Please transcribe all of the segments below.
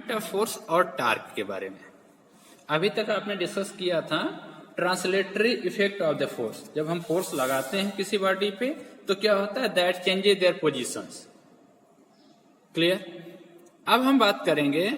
Moment of force और torque के बारे में। अभी तक आपने डिस्कस किया था translatory effect of the force. जब हम फोर्स लगाते हैं किसी बॉडी पे तो क्या होता है, that changes their positions. Clear. अब हम बात करेंगे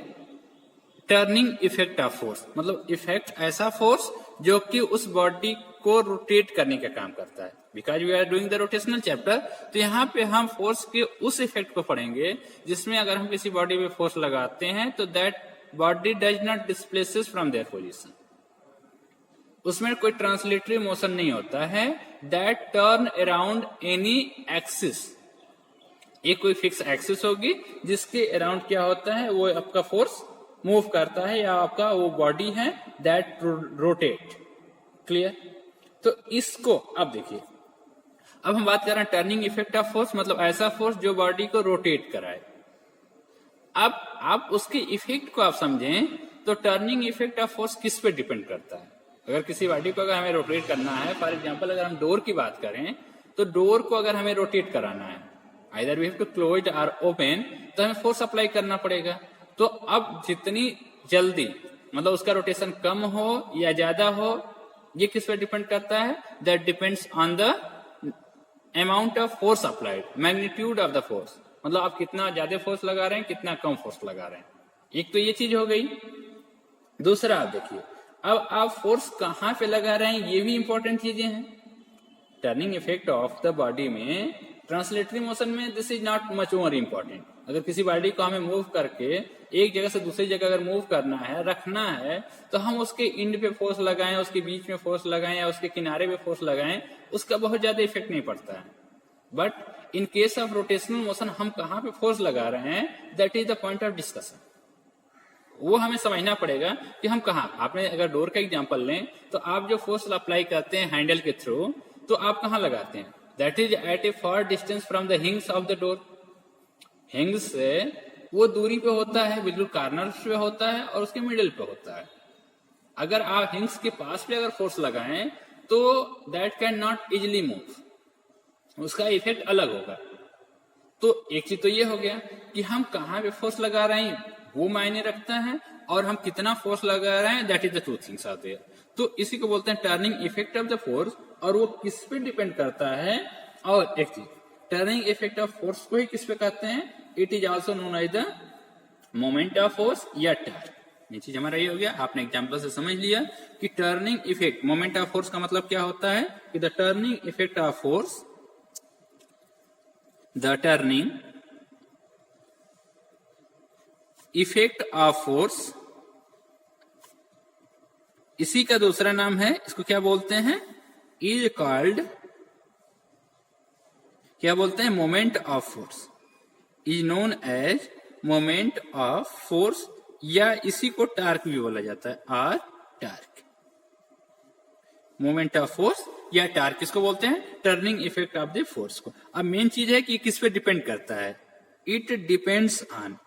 टर्निंग इफेक्ट ऑफ फोर्स, मतलब इफेक्ट ऐसा फोर्स जो कि उस बॉडी को रोटेट करने का काम करता है। Because we are doing the rotational chapter, तो यहाँ पे हम फोर्स के उस इफेक्ट को पढ़ेंगे जिसमें अगर हम किसी बॉडी पे फोर्स लगाते हैं तो that body does not displaces from their position. उसमें कोई ट्रांसलेटरी मोशन नहीं होता है। That turn around any axis, एक कोई फिक्स एक्सिस होगी जिसके अराउंड क्या होता है, वो आपका फोर्स मूव करता है, या आपका वो बॉडी है दैट रोटेट। क्लियर। तो इसको अब देखिए, अब हम बात कर रहे हैं टर्निंग इफेक्ट ऑफ फोर्स, मतलब ऐसा फोर्स जो बॉडी को रोटेट कराए। अब आप उसके इफेक्ट को आप समझें तो टर्निंग इफेक्ट ऑफ फोर्स किस पे डिपेंड करता है। अगर किसी बॉडी को अगर हमें रोटेट करना है, फॉर एग्जांपल अगर हम डोर की बात करें तो डोर को अगर हमें रोटेट कराना है, either we have to close और ओपन, तो हमें फोर्स अप्लाई करना पड़ेगा। तो अब जितनी जल्दी, मतलब उसका रोटेशन कम हो या ज्यादा हो, ये किस पे डिपेंड करता है, that depends on the amount of force applied, magnitude of the force, मतलब आप कितना ज्यादा फोर्स लगा रहे हैं, कितना कम फोर्स लगा रहे हैं। एक तो ये चीज हो गई। दूसरा आप देखिए, अब आप फोर्स कहां पे लगा रहे हैं, ये भी इंपॉर्टेंट चीजें हैं। Turning effect of the body में ट्रांसलेटरी मोशन में this is not much more important. अगर किसी बॉडी को हमें मूव करके एक जगह से दूसरी जगह अगर मूव करना है, रखना है, तो हम उसके इंड पे फोर्स लगाएं, उसके बीच में फोर्स लगाएं या उसके किनारे पे फोर्स लगाएं, उसका बहुत ज्यादा इफेक्ट नहीं पड़ता है। But in case of rotational motion हम कहां पे फोर्स लगा रहे हैं, that is the point of discussion. वो हमें समझना पड़ेगा कि हम कहां, आपने अगर डोर का एग्जांपल लें तो आप जो फोर्स अप्लाई करते हैं हैंडल के थ्रू, तो आप कहां लगाते हैं, that is at a far distance from the hinges of the door. Hinges से वो दूरी पे होता है, बिल्कुल कार्नर्स पे होता है और उसके मिडिल पे होता है। अगर आप हिंग्स के पास पे अगर फोर्स लगाएं तो that can not easily move, उसका इफेक्ट अलग होगा। तो एक चीज तो ये हो गया कि हम कहां पे फोर्स लगा रहे हैं वो मायने रखता है, और हम कितना फोर्स लगा रहे हैं, that is the two things are there. तो इसी को बोलते हैं turning effect of the force, और वो किस पे डिपेंड करता है। और एक चीज, टर्निंग इफेक्ट ऑफ फोर्स को ही किस पे कहते हैं, it is also known as the moment of force या टर्क। ये चीज हमारा ये हो गया, आपने एग्जांपल से समझ लिया कि turning effect, moment of force का मतलब क्या होता है कि the turning effect of force, the turning effect of force, इसी का दूसरा नाम है, इसको क्या बोलते हैं, इज कॉल्ड, क्या बोलते हैं, moment of force, is known as moment of force, या इसी को टार्क भी बोला जाता है, और टार्क। मोमेंट ऑफ फोर्स या टार्क किसको बोलते हैं, turning effect of the force को। अब मेन चीज है कि किस पे डिपेंड करता है, इट डिपेंड्स ऑन,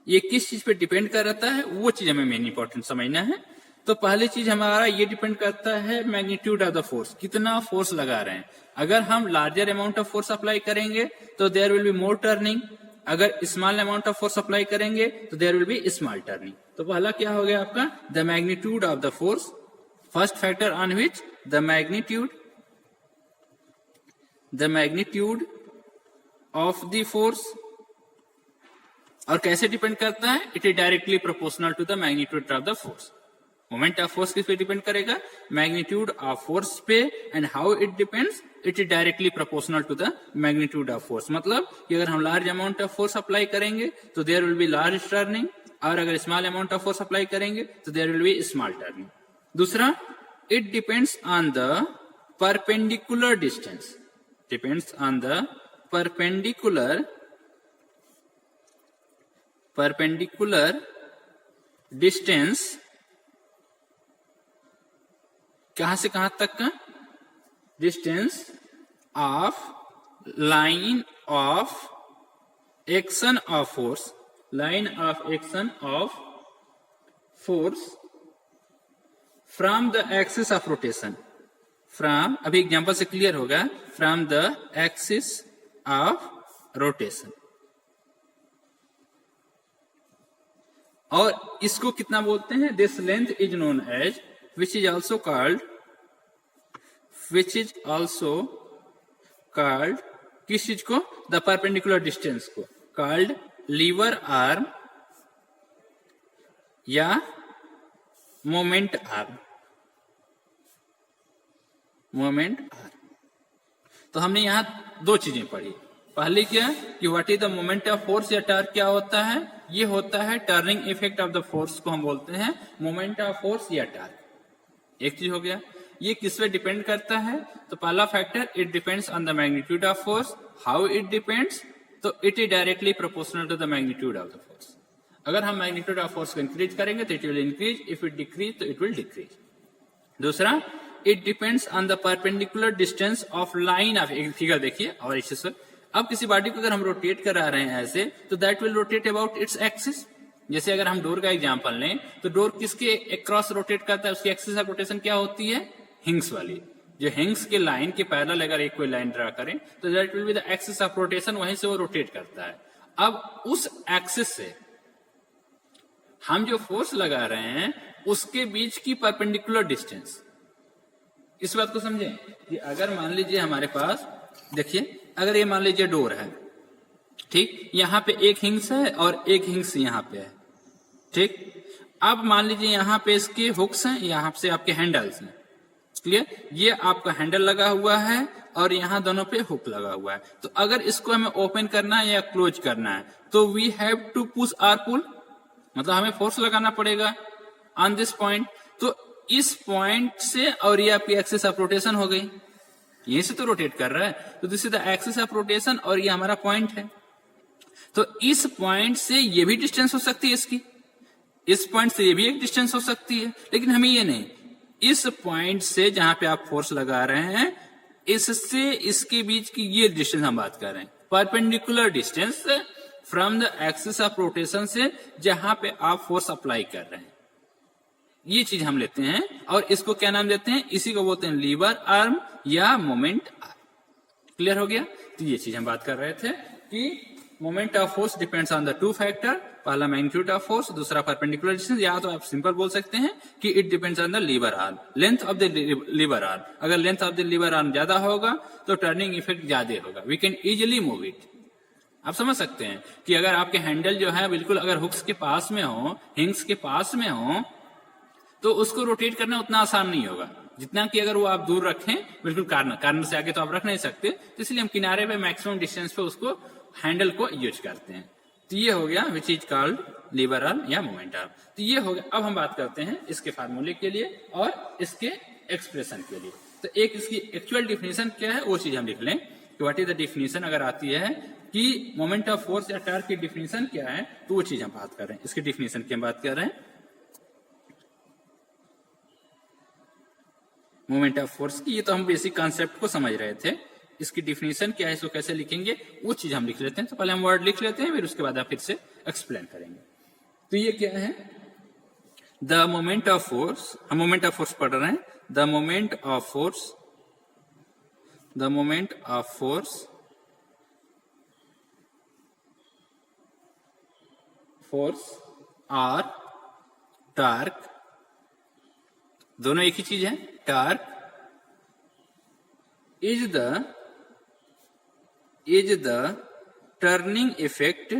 ये किस चीज पे डिपेंड करता है, वो चीज हमें मेन इंपॉर्टेंट समझना है। तो पहली चीज हमारा ये डिपेंड करता है मैग्नीट्यूड ऑफ द फोर्स, कितना फोर्स लगा रहे हैं। अगर हम larger amount of force apply करेंगे तो there will be more turning, अगर small amount of force apply करेंगे तो there will be small turning. तो पहला क्या हो गया आपका, the magnitude of the force, first factor on which the magnitude of the force. और कैसे डिपेंड करता है, it is directly proportional to the magnitude of the force. Moment of force किस पे डिपेंड करेगा, मैग्नीट्यूड ऑफ फोर्स पे, and how it depends, it is directly proportional to the magnitude of force. मतलब कि अगर हम large amount of force apply करेंगे तो there will be large turning, और अगर small amount of force apply करेंगे तो there will be small turning. दूसरा, it depends on the perpendicular distance, depends on the perpendicular distance, कहां से कहां तक का, distance of line of action of force, line of action of force from the axis of rotation, from, अभी example से clear होगा, from the axis of rotation. और इसको कितना बोलते हैं? This length is known as, which is also called किस चीज को? द परपेंडिकुलर डिस्टेंस को कॉल्ड लीवर आर्म या मोमेंट आर्म। तो हमने यहां दो चीजें पढ़ी। पहले क्या कि what is the moment of force या टॉर्क क्या होता है? ये होता है turning effect of the force को हम बोलते हैं मोमेंट ऑफ फोर्स या टॉर्क। एक चीज हो गया। ये किस पे डिपेंड करता है? तो पहला factor, it depends on the magnitude of force. How it depends? तो it is directly proportional to the magnitude of the force. अगर हम मैग्नीट्यूड ऑफ फोर्स को इंक्रीज करेंगे तो it will increase, if it decrease तो it will decrease. दूसरा, it depends on the perpendicular distance of line of, एक figure देखिए और इस से अब किसी बॉडी को अगर हम रोटेट करा रहे हैं ऐसे, तो that will rotate about its axis. जैसे अगर हम डोर का एग्जांपल लें तो डोर किसके अक्रॉस रोटेट करता है? उसकी एक्सिस ऑफ रोटेशन क्या होती है? हिंग्स वाली। जो हिंग्स के लाइन के पैरेलल अगर एक कोई लाइन ड्रा करें तो that will be the axis of rotation, वहीं से वो रोटेट करता है। अब उस एक्सिस से हम जो फोर्स लगा रहे हैं उसके बीच की परपेंडिकुलर डिस्टेंस, इस बात को समझें कि अगर मान लीजिए हमारे पास, देखिए अगर ये मान लीजिए डोर है, ठीक, यहां पे एक हिंग्स है और एक हिंग्स यहां पे है, ठीक। अब मान लीजिए यहां पे इसके हुक्स हैं, यहां से आपके हैंडल्स हैं, क्लियर। ये आपका हैंडल लगा हुआ है और यहां दोनों पे हुक लगा हुआ है। तो अगर इसको हमें ओपन करना है या क्लोज करना है तो we have to push or pull, मतलब हमें फोर्स लगाना पड़ेगा ऑन दिस पॉइंट। तो इस पॉइंट से, और ये आपकी एक्सिस ऑफ रोटेशन हो गई, यहीं से तो रोटेट कर रहा है, तो this is the axis of rotation और ये हमारा पॉइंट है। तो इस पॉइंट से ये भी डिस्टेंस हो सकती है इसकी, इस पॉइंट से ये भी एक डिस्टेंस हो सकती है, लेकिन हमें ये नहीं, इस पॉइंट से जहां पे आप फोर्स लगा रहे हैं इससे इसके बीच की ये डिस्टेंस हम बात कर रहे हैं, perpendicular distance from the axis of rotation से जहां पे आप फोर्स अप्लाई कर रहे हैं, ये चीज हम लेते हैं। और इसको क्या नाम देते हैं? इसी को बोलते हैं लीवर आर्म या मोमेंट आर्म। क्लियर हो गया? तो ये चीज हम बात कर रहे थे कि moment of force depends on the two factor, पहला मैग्नीट्यूड ऑफ फोर्स, दूसरा परपेंडिकुलर डिस्टेंस, या तो आप सिंपल बोल सकते हैं कि it depends on the lever arm, length of the lever arm. अगर length of the lever arm ज्यादा होगा तो टर्निंग इफेक्ट ज्यादा होगा, we can easily move it. आप समझ सकते हैं कि अगर आपके हैंडल जो है बिल्कुल अगर हुक्स के पास में हो, हिंग्स के पास में हो, तो उसको रोटेट करना उतना आसान नहीं होगा जितना कि अगर वो आप दूर रखें, बिल्कुल कार्नर से आगे तो आप रख नहीं सकते, तो इसलिए हम किनारे पे मैक्सिमम डिस्टेंस पे उसको हैंडल को यूज करते हैं। तो ये हो गया which is called lever arm या मोमेंट आर्म। तो ये हो गया। अब हम बात करते हैं इसके फार्मूले के लिए और इसके एक्सप्रेशन के लिए। तो एक इसकी एक्चुअल डिफिनेशन क्या है वो चीज हम लिख लें कि व्हाट इज द डिफिनेशन। अगर आती है कि मोमेंट ऑफ फोर्स या टॉर्क की डिफिनेशन क्या है, तो वो चीज हम बात कर रहे हैं। इसकी डिफिनेशन की हम बात कर रहे हैं, मोमेंट ऑफ फोर्स की। ये तो हम बेसिक कॉन्सेप्ट को समझ रहे थे। इसकी डिफिनेशन क्या है, इसको कैसे लिखेंगे, वो चीज हम लिख लेते हैं। तो पहले हम वर्ड लिख लेते हैं, फिर उसके बाद आप फिर से एक्सप्लेन करेंगे। तो ये क्या है? द मोमेंट ऑफ फोर्स, हम मोमेंट ऑफ फोर्स पढ़ रहे हैं। The moment of force, the moment of force, force और टॉर्क दोनों एक ही चीज है। Torque is the turning effect,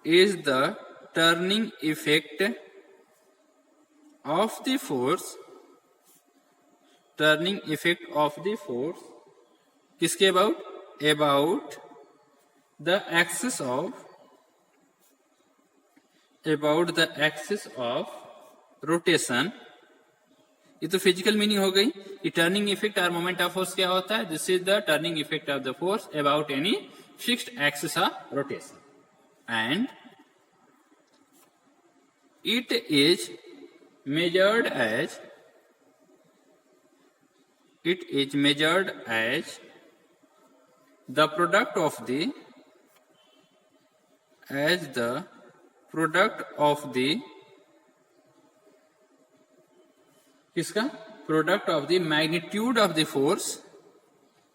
is the turning effect of the force, turning effect of the force किसके about? about the axis of, about the axis of rotation। ये तो physical meaning हो गई कि टर्निंग इफेक्ट और moment of force क्या होता है। This is the turning effect of the force about any fixed axis of rotation and it is measured as, it is measured as the product of the, as the product of the, किसका? Product of the magnitude of the force.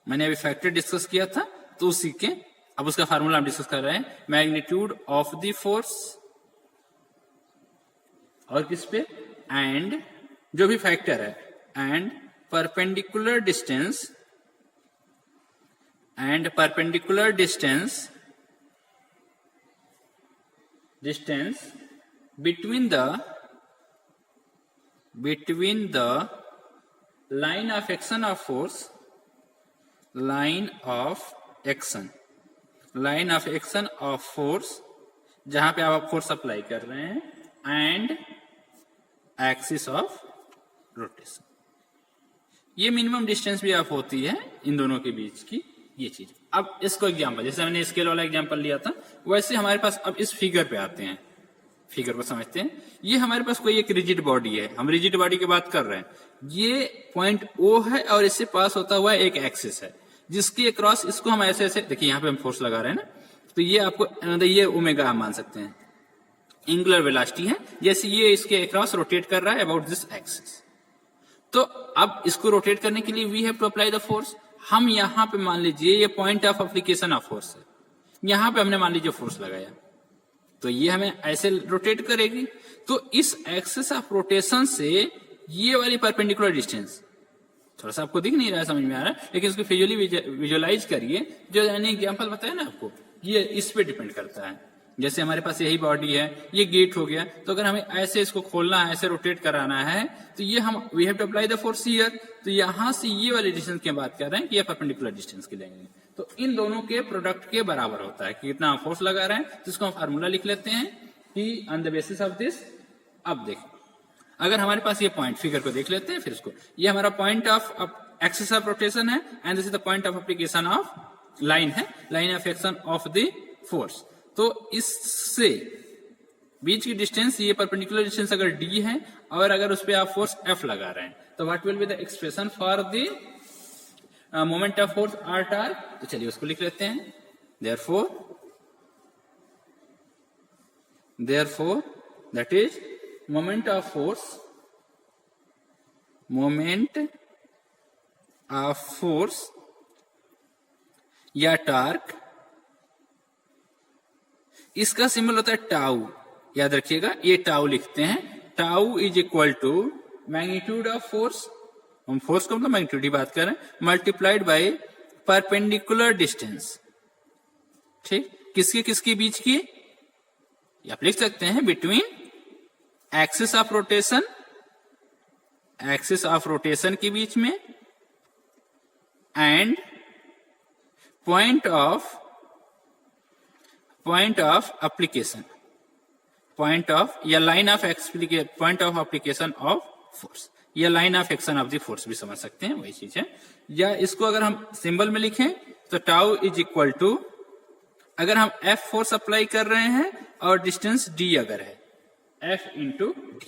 मैंने अभी factor discuss किया था तो उसी के अब उसका फार्मूला हम डिस्कस कर रहे हैं। मैग्नीट्यूड ऑफ द फोर्स और किस पे, एंड जो भी फैक्टर है, and perpendicular distance between the line of action of force जहां पे आप फोर्स अप्लाई कर रहे हैं, एंड एक्सिस ऑफ रोटेशन। ये मिनिमम डिस्टेंस भी आप होती है इन दोनों के बीच की ये चीज। अब इसको एग्जांपल, जैसे मैंने स्केल वाला एग्जांपल लिया था, वैसे हमारे पास अब इस फिगर पे आते हैं, फिगर को समझते हैं। ये हमारे पास कोई एक रिजिड बॉडी है, हम रिजिड बॉडी की बात कर रहे हैं। ये पॉइंट O है और इससे पास होता हुआ एक एक्सिस है जिसके अक्रॉस इसको हम ऐसे ऐसे, देखिए यहाँ पे हम फोर्स लगा रहे हैं ना, तो ये आपको ये ओमेगा आप मान सकते हैं, एंगुलर वेलोसिटी है, जैसे ये इसके अक्रॉस रोटेट कर रहा है अबाउट दिस एक्सिस। तो अब इसको रोटेट करने के लिए we have to apply the force. हम यहाँ पे मान लीजिए ये point of application of force है, यहाँ पे हमने मान लीजिए फोर्स लगाया, तो ये हमें ऐसे रोटेट करेगी। तो इस एक्सिस ऑफ रोटेशन से ये वाली परपेंडिकुलर डिस्टेंस, थोड़ा सा आपको दिख नहीं रहा है, समझ में आ रहा है, लेकिन इसको फिजिकली विजुअलाइज करिए। जो मैंने एग्जांपल बताया ना आपको, ये इस पे डिपेंड करता है। जैसे हमारे पास यही बॉडी है, ये गेट हो गया, तो अगर हमें ऐसे इसको खोलना है, ऐसे रोटेट कराना है, तो ये हम we have to apply the force here. तो यहां से ये वाली डिस्टेंस की बात कर रहे हैं कि ये परपेंडिकुलर डिस्टेंस की लेंगे, तो इन दोनों के प्रोडक्ट के बराबर होता है कि कितना फोर्स लगा रहे हैं। तो इसको हम फार्मूला लिख लेते हैं कि on the basis of this. अब देखो, अगर हमारे पास ये पॉइंट, फिगर को देख लेते हैं फिर इसको, ये हमारा point of axis of rotation है, and this is the point of application of line है, line of action of the force. तो इससे बीच की डिस्टेंस, ये परपेंडिकुलर डिस्टेंस अगर d है, और अगर उस पर आप फोर्स F लगा रहे हैं, तो what will be the expression for the moment of force R torque. तो चलिए उसको लिख लेते हैं, therefore that is moment of force या टार्क, इसका सिंबल होता है टाउ, याद रखिएगा, ये टाउ लिखते हैं। Tau is equal to magnitude of force, हम फोर्स को मतलब मैग्नीट्यूड की बात कर रहे हैं, मल्टीप्लाइड बाय परपेंडिकुलर डिस्टेंस। ठीक, किसके किसके बीच की, आप लिख सकते हैं बिटवीन एक्सिस ऑफ रोटेशन के बीच में, एंड पॉइंट ऑफ एप्लीकेशन, या line of point of application of force, या line of action of the force भी समझ सकते हैं, वही चीज है। या इसको अगर हम सिंबल में लिखें तो टाउ इज इक्वल टू, अगर हम F फोर्स अप्लाई कर रहे हैं और डिस्टेंस D अगर है, F into D।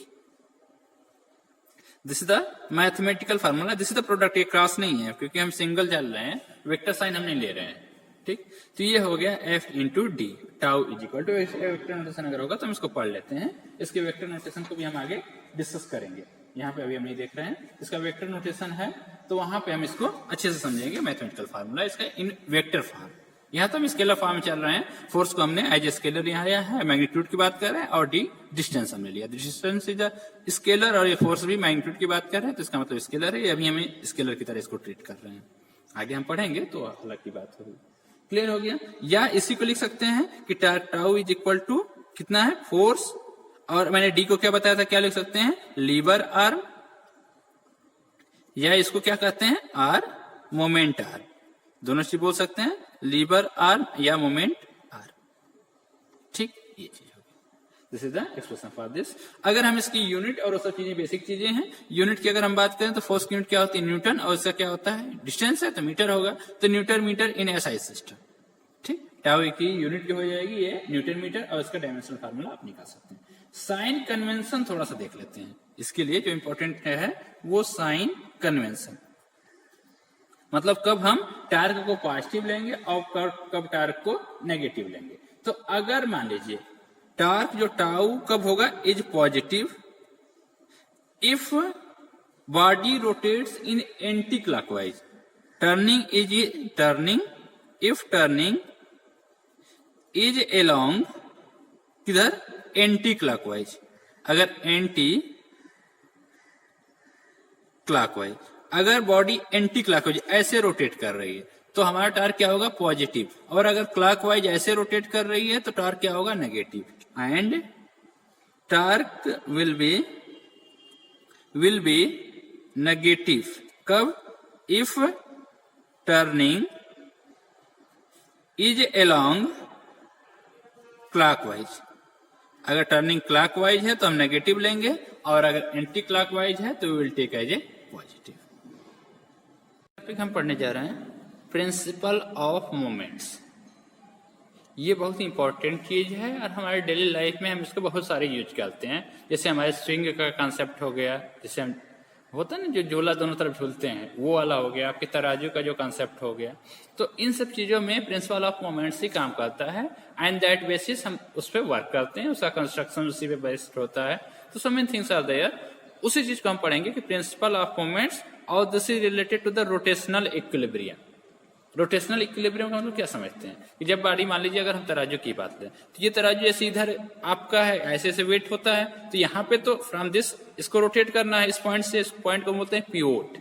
This is the mathematical formula, this is the product, ये क्रॉस नहीं है क्योंकि हम सिंगल चल रहे हैं, वेक्टर साइन हम नहीं ले रहे हैं। ठीक, तो ये हो गया F into D, tau is equal to, vector notation अगर होगा तो हम इसको पढ़ लेते हैं। इसके वेक्टर नोटेशन को भी हम आगे डिस्कस करेंगे, यहाँ पे अभी हम नहीं देख रहे हैं। इसका वेक्टर नोटेशन है तो वहां पे हम इसको अच्छे से समझेंगे। मैथमेटिकल फार्मूला इसका इन वेक्टर फॉर्म, यहाँ तो हम स्केलर फॉर्म में चल रहे हैं, फोर्स को हमने एज ए स्केलर यहाँ लिया है, मैग्नीट्यूड की बात कर रहे हैं, और डी डिस्टेंस हमने लिया, डिस्टेंस इज स्केलर, और ये फोर्स भी मैग्नीट्यूड की बात कर रहे हैं, तो इसका मतलब स्केलर है। अभी हमें स्केलर की तरह इसको ट्रीट कर रहे हैं, आगे हम पढ़ेंगे तो अलग की बात होगी। क्लियर हो गया। या इसी को लिख सकते हैं कि टाउ इज इक्वल टू कितना है, फोर्स, और मैंने डी को क्या बताया था, क्या लिख सकते हैं, लीवर आर्म, या इसको क्या कहते हैं, आर, मोमेंट आर, दोनों चीज बोल सकते हैं, लीवर आर्म या मोमेंट आर। ठीक, ये चीज होगी, this is the expression for this. अगर हम इसकी यूनिट और वो सब चीजें बेसिक चीजें हैं, यूनिट की अगर हम बात करें तो फोर्स की यूनिट क्या होती है, न्यूटन, और इसका क्या होता है, डिस्टेंस है तो मीटर होगा, तो newton metre in SI system. ठीक, टाउ की यूनिट जो हो जाएगी ये न्यूटन मीटर, और इसका डायमेंशनल फार्मूला आप निकाल सकते हैं। साइन कन्वेंशन थोड़ा सा देख लेते हैं, इसके लिए जो इंपॉर्टेंट है वो साइन कन्वेंशन, मतलब कब हम टार्क को पॉजिटिव लेंगे और कब टार्क को नेगेटिव लेंगे। तो अगर मान लीजिए टार्क जो टाउ कब होगा, is positive if body rotates in anti clockwise, if turning is along किधर, एंटी क्लॉकवाइज, अगर एंटी क्लॉकवाइज, अगर बॉडी एंटी क्लॉकवाइज ऐसे रोटेट कर रही है तो हमारा टार्क क्या होगा, पॉजिटिव, और अगर क्लॉकवाइज ऐसे रोटेट कर रही है तो टार्क क्या होगा, negative. And torque will be negative कब, if turning is along clockwise. अगर टर्निंग क्लॉकवाइज है तो हम नेगेटिव लेंगे, और अगर एंटी क्लॉकवाइज है तो we will take as a positive. Topic हम पढ़ने जा रहे हैं प्रिंसिपल ऑफ मोमेंट्स। ये बहुत ही इंपॉर्टेंट चीज है और हमारे डेली लाइफ में हम इसको बहुत सारे यूज करते हैं। जैसे हमारे स्विंग का कॉन्सेप्ट हो गया, जैसे हम होता है ना जो झूला दोनों तरफ झूलते हैं, वो वाला हो गया, आपके तराजू का जो कॉन्सेप्ट हो गया। तो इन सब चीजों में प्रिंसिपल ऑफ मोमेंट्स ही काम करता है, एंड दैट बेसिस हम उस पर वर्क करते हैं, उसका कंस्ट्रक्शन उसी पे बेस्ड होता है। तो so many things are there. उसी चीज को हम पढ़ेंगे कि प्रिंसिपल ऑफ मोमेंट्स, और this is related to the rotational equilibrium. Rotational equilibrium का मतलब क्या समझते हैं कि जब बॉडी, मान लीजिए अगर हम तराजू की बात करें तो ये तराजू ऐसे इधर आपका है, ऐसे ऐसे वेट होता है, तो यहाँ पे तो फ्रॉम दिस इसको रोटेट करना है, इस पॉइंट से इस पॉइंट को बोलते हैं पिवोट।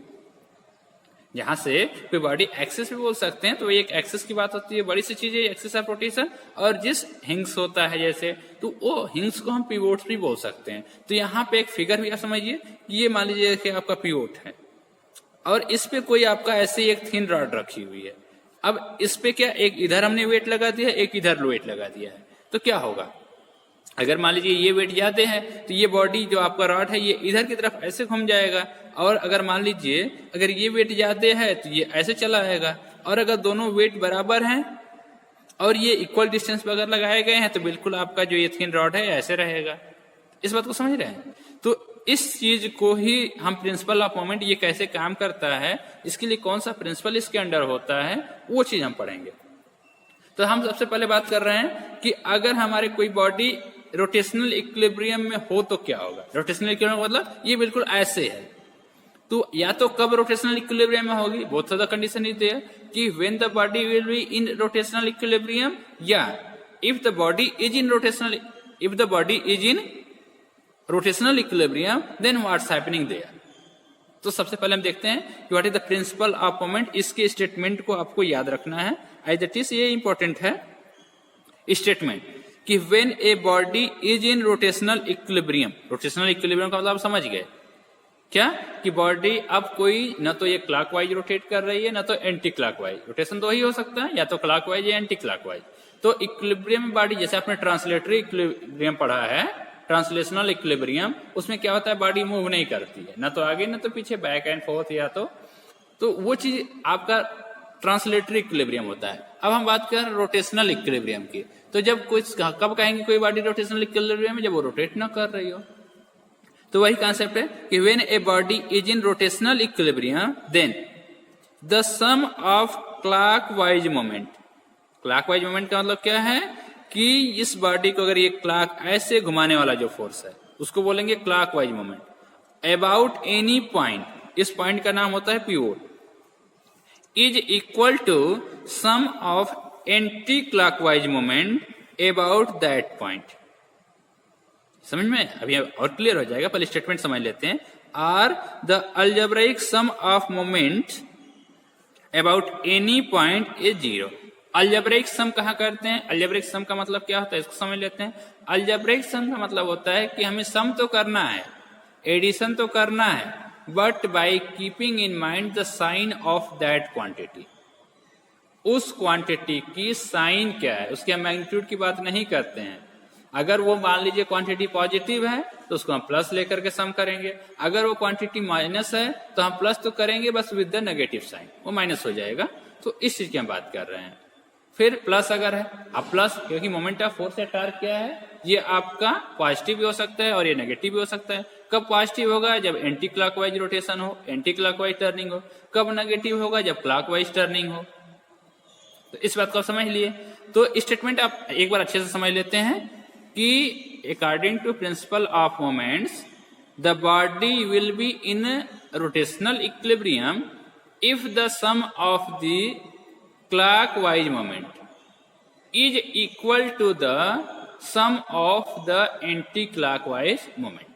जहां से कोई बॉडी एक्सिस भी बोल सकते हैं, तो एक एक्सिस की बात होती है, बड़ी सी चीज है एक्सिस ऑफ रोटेशन, और जिस हिंग्स होता है जैसे, तो वो हिंग्स को हम पिवोट भी बोल सकते हैं। तो यहाँ पे एक फिगर भी आप समझिए, ये मान लीजिए कि आपका पिवोट है और इस पे कोई आपका ऐसे एक थिन रॉड रखी हुई है। अब इस पे क्या, एक इधर हमने वेट लगा दिया, एक इधर वेट लगा दिया है, तो क्या होगा, अगर मान लीजिए ये वेट ज्यादा है तो ये बॉडी जो आपका रॉड है ये इधर की तरफ ऐसे घूम जाएगा, और अगर मान लीजिए अगर ये वेट ज्यादा है तो ये ऐसे चला आएगा, और अगर दोनों वेट बराबर हैं और ये इक्वल डिस्टेंस पर अगर लगाए गए हैं तो बिल्कुल आपका जो ये थिन रॉड है ऐसे रहेगा। इस बात को समझ रहे हैं? तो इस चीज को ही हम प्रिंसिपल ऑफ मोमेंट, ये कैसे काम करता है, इसके लिए कौन सा प्रिंसिपल इसके अंडर होता है, वो चीज हम पढ़ेंगे। तो हम सबसे पहले बात कर रहे हैं कि अगर हमारे कोई बॉडी रोटेशनल इक्विलिब्रियम में हो तो क्या होगा। रोटेशनल इक्विलिब्रियम मतलब ये बिल्कुल ऐसे है, तो या तो कब रोटेशनल इक्विलिब्रियम में होगी, both of the condition is there, कि when the body will be in rotational equilibrium, या if the body is in rotational equilibrium, then what's happening there. तो सबसे पहले हम देखते हैं कि what is the principle of moment. इसके स्टेटमेंट को आपको याद रखना है, एज इट इज, ये इंपॉर्टेंट है स्टेटमेंट कि when a body is in rotational equilibrium. Rotational equilibrium का मतलब आप समझ गए क्या, कि बॉडी अब कोई न तो ये क्लॉकवाइज रोटेट कर रही है न तो एंटी क्लॉकवाइज। रोटेशन दो ही हो सकता है, या तो क्लॉकवाइज या एंटी क्लॉकवाइज। तो इक्विलिब्रियम में बॉडी, जैसे आपने ट्रांसलेटरी इक्विलिब्रियम पढ़ा है, ट्रांसलेशनल इक्विलिब्रियम, उसमें क्या होता है, बॉडी मूव नहीं करती है, ना तो आगे ना तो पीछे, बैक एंड फोर्थ, या तो वो चीज आपका ट्रांसलेटरी इक्विलिब्रियम होता है। अब हम बात कर रोटेशनल इक्विलिब्रियम की, तो जब कुछ, कब कहेंगे कोई बॉडी रोटेशनल इक्विलिब्रियम में, जब वो रोटेट ना कर रही हो। तो वही कॉन्सेप्ट है कि when a body is in rotational equilibrium, then the sum of clockwise moment. Clockwise moment का मतलब क्या है कि इस बॉडी को अगर ये क्लॉक ऐसे घुमाने वाला जो फोर्स है उसको बोलेंगे clockwise moment, about any point, इस पॉइंट का नाम होता है pivot, is equal to sum of anti clockwise moment about that point. समझ में? अभी और क्लियर हो जाएगा, पहले स्टेटमेंट समझ लेते हैं। Or the algebraic sum of moment about any point is zero. Algebraic sum कहाँ करते हैं? अलजेब्रिक सम का मतलब क्या होता है, इसको समझ लेते हैं। अलजेब्रिक सम का मतलब होता है कि हमें सम तो करना है, एडिशन तो करना है, but by keeping in mind the sign of that quantity. उस क्वांटिटी की साइन क्या है, उसके मैग्नीट्यूड की बात नहीं करते हैं। अगर वो मान लीजिए क्वांटिटी पॉजिटिव है तो उसको हम प्लस लेकर के सम करेंगे, अगर वो क्वांटिटी माइनस है तो हम प्लस तो करेंगे बस विद द नेगेटिव साइन, वो माइनस हो जाएगा। तो इस चीज की हम बात कर रहे हैं। फिर प्लस अगर है, अब प्लस, क्योंकि मोमेंट ऑफ फोर्स या टार्क क्या है, ये आपका पॉजिटिव भी हो सकता है और ये नेगेटिव भी हो सकता है। कब पॉजिटिव होगा? जब एंटी क्लॉकवाइज रोटेशन हो, एंटी क्लॉकवाइज टर्निंग हो। कब नेगेटिव होगा? जब क्लॉकवाइज टर्निंग हो। तो इस बात को आप समझ लिए। तो स्टेटमेंट आप एक बार अच्छे से समझ लेते हैं कि according to principle of moments the body will be in rotational equilibrium if the sum of the clockwise moment is equal to the sum of the anti clockwise moment.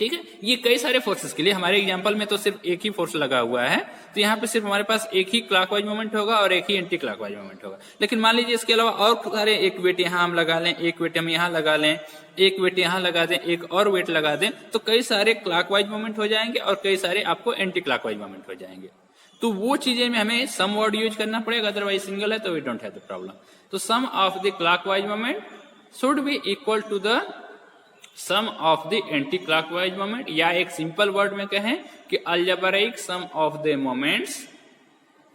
ठीक है, ये कई सारे फोर्सेस के लिए, हमारे एग्जांपल में तो सिर्फ एक ही फोर्स लगा हुआ है, तो यहाँ पे सिर्फ हमारे पास एक ही क्लॉकवाइज मोमेंट होगा और एक ही एंटी क्लॉकवाइज मोमेंट होगा। लेकिन मान लीजिए इसके अलावा और सारे, एक वेट यहाँ हम लगा लें, एक वेट हम यहाँ लगा लें, एक वेट यहाँ लगा दें, एक और वेट लगा दें, तो कई सारे क्लॉकवाइज मोमेंट हो जाएंगे और कई सारे आपको एंटी क्लॉकवाइज मोमेंट हो जाएंगे। तो वो चीजें में हमें सम वर्ड यूज करना पड़ेगा, अदरवाइज सिंगल है तो we don't have the problem. तो sum of the clockwise moment should be equal to the sum of the anti clockwise moment, या एक सिंपल वर्ड में कहें कि algebraic sum of the moments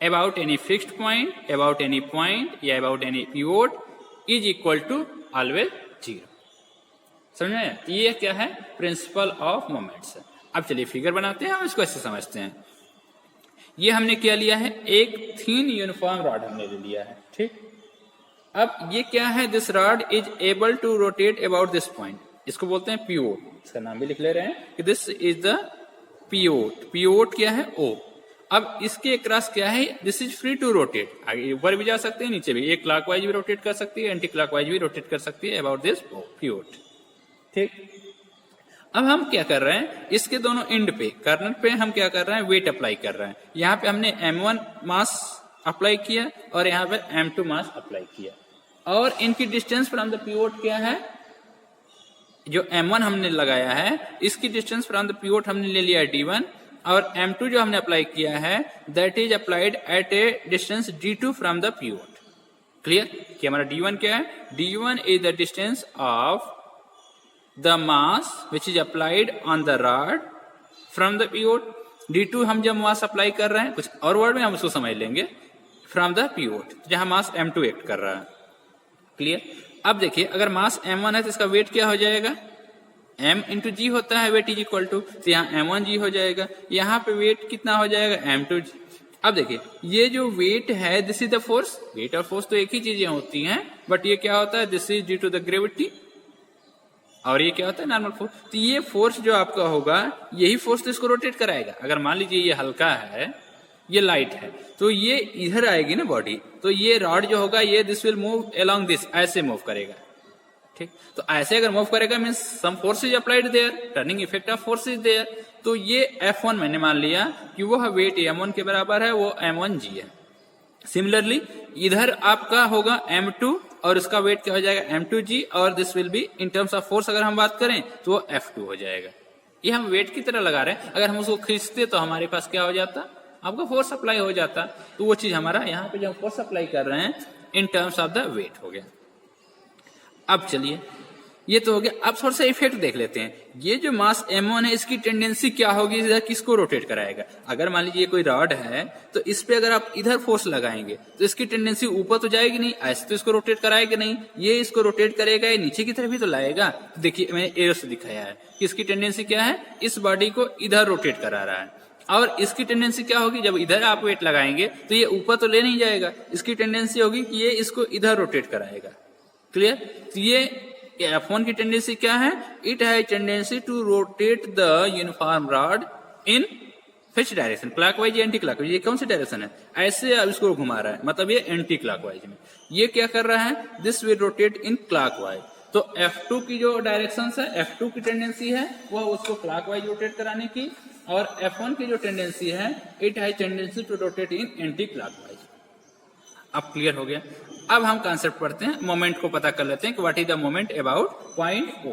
about any fixed point, about any point या about any pivot is equal to always 0। समझ में आया? ये क्या है? प्रिंसिपल ऑफ मोमेंट्स है। अब चलिए फिगर बनाते हैं, हम इसको ऐसे समझते हैं। ये हमने क्या लिया है? एक थिन यूनिफॉर्म रॉड हमने ले लिया है। ठीक, अब ये क्या है? This rod is able to rotate about this point, इसको बोलते हैं पिवोट, इसका नाम भी लिख ले रहे हैं कि this is the pivot. Pivot क्या है? O। अब इसके क्रॉस क्या है? This is free to rotate, आगे ऊपर भी जा सकते हैं, नीचे भी, एक क्लॉकवाइज भी रोटेट कर सकती है, एंटी क्लॉकवाइज भी रोटेट कर सकती है अबाउट दिस पिवोट। ठीक, अब हम क्या कर रहे हैं? इसके दोनों एंड पे, कर्नल पे हम क्या कर रहे हैं? वेट अप्लाई कर रहे हैं। यहाँ पे हमने M1 मास अप्लाई किया और यहाँ पे M2 मास अप्लाई किया, और इनकी डिस्टेंस फ्रॉम द पिवोट क्या है? जो M1 हमने लगाया है इसकी डिस्टेंस फ्रॉम द पिवोट हमने ले लिया D1, और M2 जो हमने अप्लाई किया है that is applied at A distance D2 from the pivot. Clear कि हमारा D1 क्या है? D1 is the distance of the mass which is applied on the rod from the pivot. D2 हम जब मास अप्लाई कर रहे हैं, कुछ और वर्ड में हम उसको समझ लेंगे, फ्रॉम द पिवोट जहां मास M2 एक्ट कर रहा है। क्लियर? अब देखिए, अगर मास M1 है तो इसका वेट क्या हो जाएगा? M इंटू जी होता है वेट इज इक्वल टू, तो यहाँ M1G हो जाएगा, यहाँ पे वेट कितना हो जाएगा? M2G। अब देखिए, ये जो वेट है this is the force, weight और फोर्स तो एक ही चीजें होती हैं, बट ये क्या होता है? This is due to the gravity, और ये क्या होता है? Normal force. तो ये फोर्स जो आपका होगा, यही फोर्स तो इसको रोटेट कराएगा। अगर मान लीजिए ये हल्का है, ये लाइट है, तो ये इधर आएगी ना बॉडी, तो ये रॉड जो होगा ये this will move along this, ऐसे मूव करेगा। ठीक, तो ऐसे अगर मूव करेगा means some force is applied there, turning effect of force is there. तो ये F1 मैंने मान लिया कि वो वेट M1 के बराबर है, वो M1G है। सिमिलरली इधर आपका होगा M2 और उसका वेट क्या हो जाएगा? M2G, और this will be in terms of force अगर हम बात करें तो वो F2 हो जाएगा। ये हम वेट की तरह लगा रहे हैं, अगर हम उसको खींचते तो हमारे पास क्या हो जाता? आपका फोर्स अप्लाई हो जाता। तो वो चीज हमारा यहाँ पे जो हम फोर्स अप्लाई कर रहे हैं in terms of the weight हो गया। अब चलिए, ये तो हो गया। अब थोड़ा सा इफेक्ट देख लेते हैं। ये जो मास M1 है इसकी टेंडेंसी क्या होगी? इधर किसको रोटेट कराएगा? अगर मान लीजिए कोई रॉड है तो इस पे अगर आप इधर फोर्स लगाएंगे तो इसकी टेंडेंसी ऊपर तो जाएगी नहीं, ऐसे तो इसको रोटेट कराएगा नहीं, ये इसको रोटेट करेगा, ये नीचे की तरफ ही तो लाएगा। तो देखिए मैंने एरो से दिखाया है कि इसकी टेंडेंसी क्या है? इस बॉडी को इधर रोटेट करा रहा है, और इसकी टेंडेंसी क्या होगी? जब इधर आप वेट लगाएंगे तो ये ऊपर तो ले नहीं जाएगा, इसकी टेंडेंसी होगी कि ये इसको इधर रोटेट कराएगा। क्लियर? तो ये F1 की टेंडेंसी क्या है? It has tendency to rotate the uniform rod in which direction? Clockwise या एंटी क्लॉकवाइज? ये कौन सी डायरेक्शन है? ऐसे अब इसको घुमा रहा है, मतलब ये एंटी क्लॉकवाइज में। ये क्या कर रहा है? This will rotate in clockwise. तो F2 की जो डायरेक्शन है, F2 की टेंडेंसी है वो उसको क्लॉकवाइज रोटेट कराने की, और F1 की जो टेंडेंसी है it has tendency to rotate in anti clockwise. अब क्लियर हो गया। अब हम कॉन्सेप्ट पढ़ते हैं, मोमेंट को पता कर लेते हैं कि what is the moment about point O।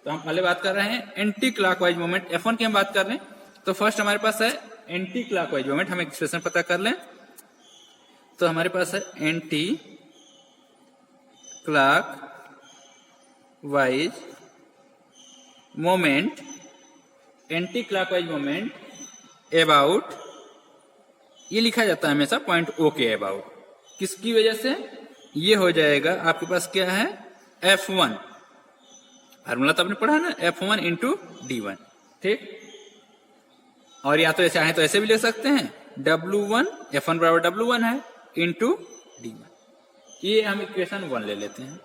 तो हम पहले बात कर रहे हैं एंटी क्लॉकवाइज मोमेंट, F1 की हम बात कर रहे हैं। तो फर्स्ट हमारे पास है एंटी क्लॉकवाइज मोमेंट, हम एक्सप्रेशन पता कर लें। तो हमारे पास है anti clockwise moment, anti clockwise moment about, ये लिखा जाता है हमेशा पॉइंट O के अबाउट। किसकी वजह से? ये हो जाएगा आपके पास क्या है? F1, फार्मूला तो आपने पढ़ा ना, F1 इंटू D1। ठीक, और या तो चाहे तो ऐसे भी ले सकते हैं, W1, F1 बराबर W1 है इंटू D1। ये हम इक्वेशन 1 ले लेते हैं।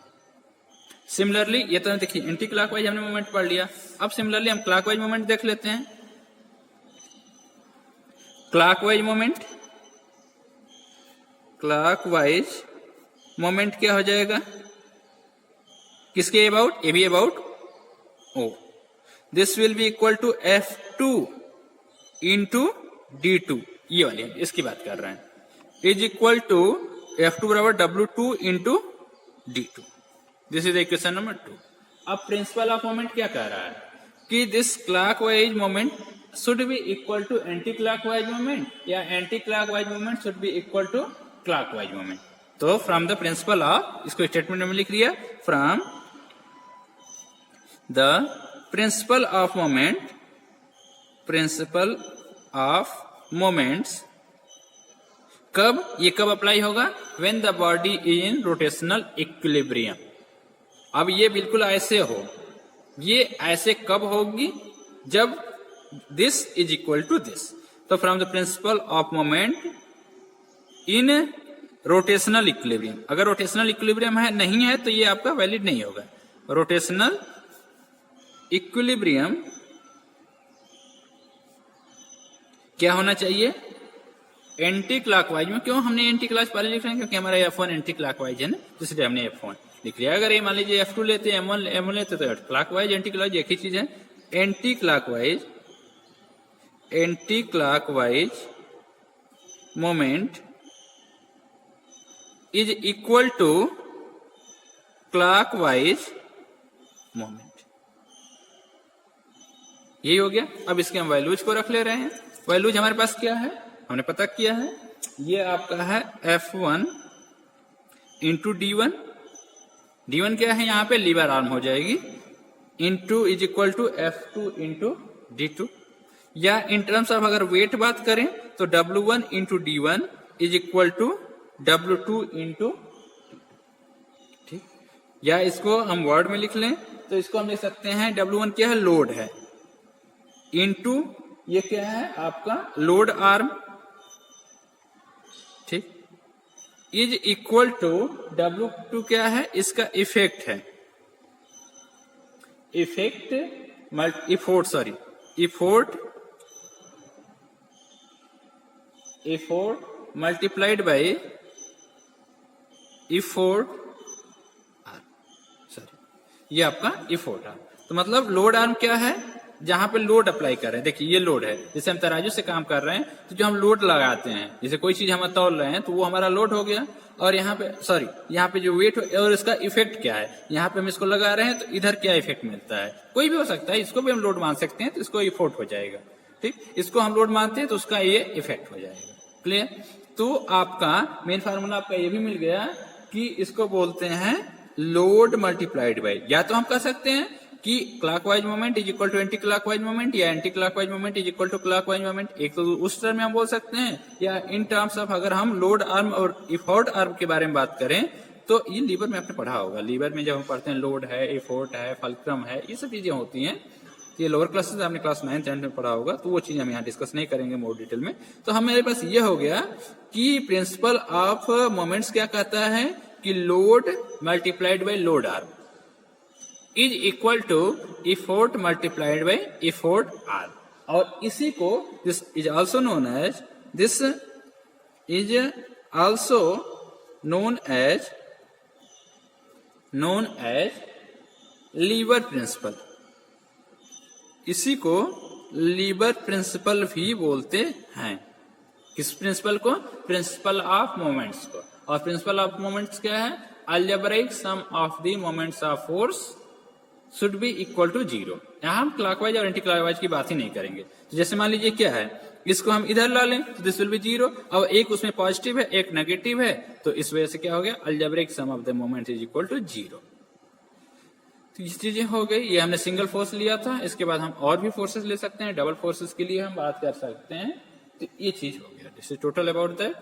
सिमिलरली ये तो देखिए एंटी क्लॉकवाइज हमने मोमेंट पढ़ लिया। अब सिमिलरली हम क्लॉकवाइज मोमेंट देख लेते हैं। क्लॉकवाइज मोमेंट क्या हो जाएगा? किसके about, A B about O. This will be equal to F2 into D2, ये वाली इसकी बात कर रहे हैं, इज इक्वल टू F2 बराबर W2 into D2। This is equation number 2। अब प्रिंसिपल ऑफ मोमेंट क्या कह रहा है कि this clockwise moment should be equal to anti clockwise moment, या anti clockwise moment should be equal to clockwise moment. तो from the principle of, इसको statement में लिख लिया, from the principle of moment, principle of moments, कब, ये कब apply होगा, when the body is in rotational equilibrium. अब ये बिल्कुल ऐसे हो, ये ऐसे कब होगी, जब this is equal to this. तो from the principle of moment in rotational equilibrium, अगर रोटेशनल इक्विलिब्रियम है नहीं है तो ये आपका वैलिड नहीं होगा। रोटेशनल इक्विलिब्रियम क्या होना चाहिए, एंटी क्लॉकवाइज में। क्यों हमने एंटी क्लॉक पहले लिख रहे हैं, क्योंकि हमारा F1 एंटी क्लॉकवाइज है ना, इसलिए हमने F1 लिख लिया। अगर ये मान लीजिए F2 लेते हैं, M1 लेते तो क्लॉकवाइज एंटी क्लॉकवाइज एक ही चीज है। Anti clockwise moment is equal to clockwise moment, यही हो गया। अब इसके हम वैल्यूज को रख ले रहे हैं। वैल्यूज हमारे पास क्या है, हमने पता किया है, ये आपका है F1 इंटू D1। D1 क्या है, यहां पे लीवर आर्म हो जाएगी, into is equal to F2 into D2। या इन टर्म्स ऑफ अगर वेट बात करें तो W1 into D1 is equal to W2 into, ठीक। या इसको हम वर्ड में लिख लें तो इसको हम लिख सकते हैं W1 क्या है, लोड है, इंटू ये क्या है आपका लोड आर्म, ठीक, इज इक्वल टू W2 क्या है, इसका इफेक्ट है, effort multiplied by effort arm, sorry ये आपका इफोर्ट आर्म। तो मतलब लोड आर्म क्या है, जहां पे लोड अप्लाई कर रहे हैं, देखिए ये लोड है, जैसे हम तराजू से काम कर रहे हैं तो जो हम लोड लगाते हैं, जैसे कोई चीज हम तौल रहे हैं तो वो हमारा लोड हो गया, और यहाँ पे सॉरी यहाँ पे जो वेट और इसका इफेक्ट क्या है, यहाँ पे हम इसको लगा रहे हैं तो इधर क्या इफेक्ट मिलता है, कोई भी हो सकता है, इसको भी हम लोड मान सकते हैं तो इसको इफोर्ट हो जाएगा, ठीक। इसको हम लोड मानते हैं तो उसका ये इफेक्ट हो जाएगा, क्लियर। तो आपका मेन फार्मूला आपका ये भी मिल गया कि इसको बोलते हैं लोड मल्टीप्लाइड बाय, या तो हम कह सकते हैं कि clockwise moment is equal to anti clockwise moment, या anti clockwise moment is equal to clockwise moment, एक तो उस टर्म में हम बोल सकते हैं, या इन टर्म्स ऑफ अगर हम लोड आर्म और इफोर्ट आर्म के बारे में बात करें तो ये लीवर में आपने पढ़ा होगा, लीवर में जब हम पढ़ते हैं लोड है, इफोर्ट है, फल्क्रम है, ये सब चीजें होती हैं, ये लोअर क्लासेस आपने क्लास 9th 10th में पढ़ा होगा, तो वो चीज हम यहाँ डिस्कस नहीं करेंगे मोर डिटेल में। तो हमारे पास ये हो गया कि प्रिंसिपल ऑफ मोमेंट्स क्या कहता है कि load multiplied by load arm is equal to effort multiplied by effort arm, और इसी को this is also known as lever principle, इसी को लीवर प्रिंसिपल भी बोलते हैं। किस प्रिंसिपल को, प्रिंसिपल ऑफ मोमेंट्स को। और प्रिंसिपल ऑफ मोमेंट्स क्या है, algebraic sum of the moments of force should be equal to 0। यहां हम क्लॉकवाइज और एंटी क्लॉकवाइज की बात ही नहीं करेंगे। तो जैसे मान लीजिए क्या है, इसको हम इधर ला लें तो दिस विल बी 0, और एक उसमें पॉजिटिव है एक नेगेटिव है, तो इस वजह से क्या हो गया, algebraic sum of the moments is equal to 0। तो ये चीजें हो गई, ये हमने सिंगल फोर्स लिया था, इसके बाद हम और भी फोर्सेस ले सकते हैं, डबल फोर्सेस के लिए हम बात कर सकते हैं। तो ये चीज हो गया, this is total about that.